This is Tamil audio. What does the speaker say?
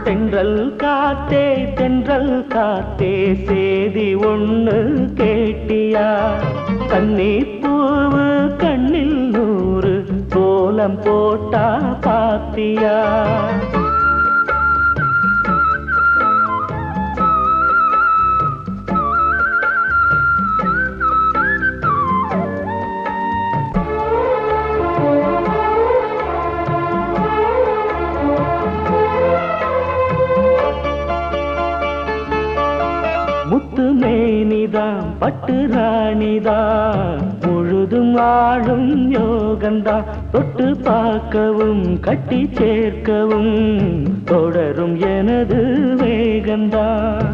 தென்றல் காத்தே தென்றல் காத்தே சேதி ஒண்ணு கேட்டியா கன்னி பூவு கண்ணில் நூறு கோலம் போட்டா பாத்தியா முத்து மேனிதான் பட்டு ராணிதான் முழுதும் ஆளும் யோகந்தா தொட்டு பார்க்கவும் கட்டி சேர்க்கவும் தொடரும் எனது வேகந்தான்